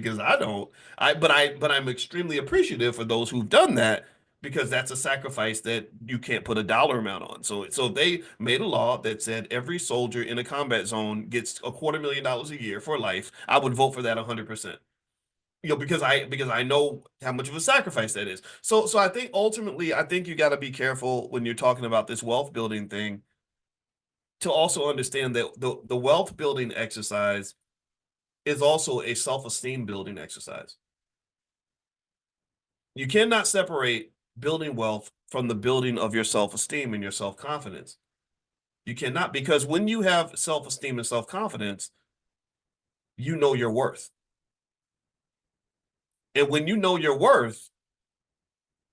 because I don't. But I'm extremely appreciative for those who've done that because that's a sacrifice that you can't put a dollar amount on. So if they made a law that said every soldier in a combat zone gets $250,000 a year for life, I would vote for that 100%. Because I know how much of a sacrifice that is. So I think ultimately I think you got to be careful when you're talking about this wealth building thing to also understand that the wealth building exercise is also a self-esteem building exercise. You cannot separate building wealth from the building of your self-esteem and your self-confidence. You cannot, because when you have self-esteem and self-confidence, you know your worth. And when you know your worth,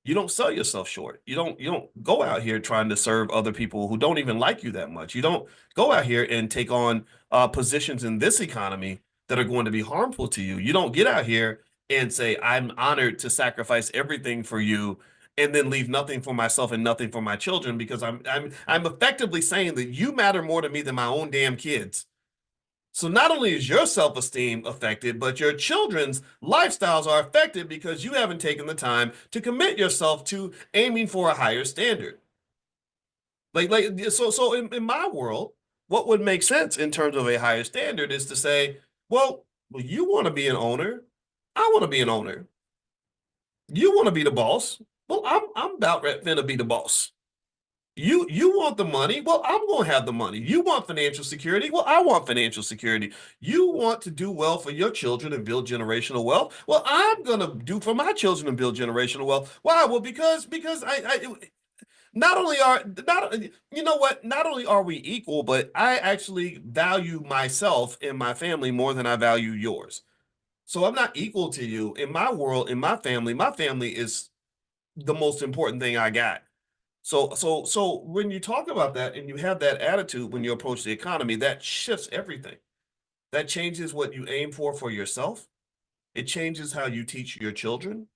you don't sell yourself short. You don't go out here trying to serve other people who don't even like you that much. You don't go out here and take on positions in this economy that are going to be harmful to you. You don't get out here and say, I'm honored to sacrifice everything for you and then leave nothing for myself and nothing for my children because I'm effectively saying that you matter more to me than my own damn kids. So not only is your self-esteem affected, but your children's lifestyles are affected because you haven't taken the time to commit yourself to aiming for a higher standard. So in my world, what would make sense in terms of a higher standard is to say, well, you want to be an owner, I want to be an owner. You want to be the boss. Well, I'm about ready to be the boss. You want the money? Well, I'm going to have the money. You want financial security? Well, I want financial security. You want to do well for your children and build generational wealth? Well, I'm going to do for my children and build generational wealth. Why? Well, because I not only are not you know what? Not only are we equal, but I actually value myself and my family more than I value yours. So I'm not equal to you in my world, in my family. My family is the most important thing I got. So when you talk about that and you have that attitude when you approach the economy, that shifts everything. That changes what you aim for yourself. It changes how you teach your children.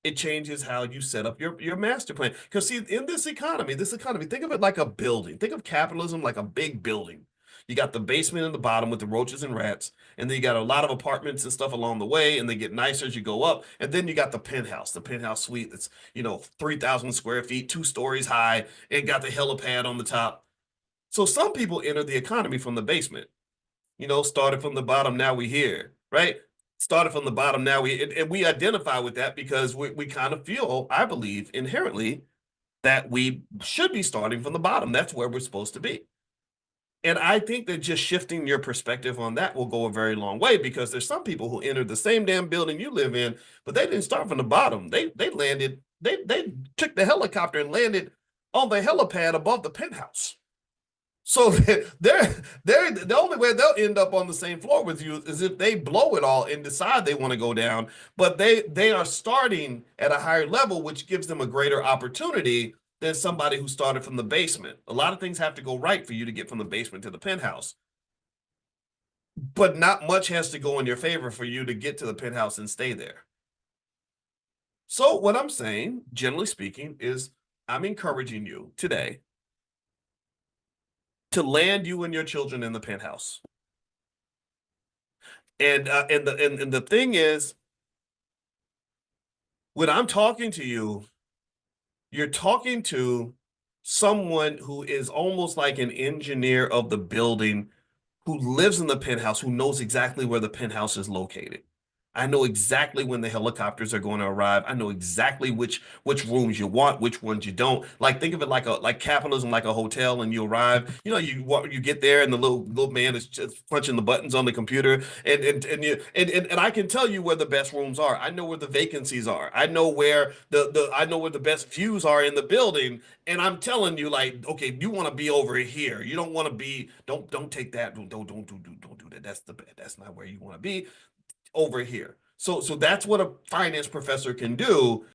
It changes how you set up your master plan. Because see, in this economy, think of it like a building. Think of capitalism like a big building. You got the basement and the bottom with the roaches and rats, and then you got a lot of apartments and stuff along the way, and they get nicer as you go up. And then you got the penthouse suite that's 3,000 square feet, 2 stories high, and got the helipad on the top. So some people enter the economy from the basement. Started from the bottom, now we here, right? Started from the bottom, now and we identify with that because we kind of feel, I believe, inherently that we should be starting from the bottom. That's where we're supposed to be. And I think that just shifting your perspective on that will go a very long way because there's some people who entered the same damn building you live in, but they didn't start from the bottom. They landed, they took the helicopter and landed on the helipad above the penthouse. So they're the only way they'll end up on the same floor with you is if they blow it all and decide they want to go down. But they are starting at a higher level, which gives them a greater opportunity than somebody who started from the basement. A lot of things have to go right for you to get from the basement to the penthouse. But not much has to go in your favor for you to get to the penthouse and stay there. So what I'm saying, generally speaking, is I'm encouraging you today to land you and your children in the penthouse. And the thing is, when I'm talking to you, you're talking to someone who is almost like an engineer of the building who lives in the penthouse, who knows exactly where the penthouse is located. I know exactly when the helicopters are going to arrive. I know exactly which rooms you want, which ones you don't. Like think of it like capitalism, like a hotel, and you arrive. You get there, and the little man is just punching the buttons on the computer, and I can tell you where the best rooms are. I know where the vacancies are. I know where I know where the best views are in the building, and I'm telling you, like, okay, you want to be over here. You don't want to be. Don't take that. Don't do that. That's not where you want to be over here. So that's what a finance professor can do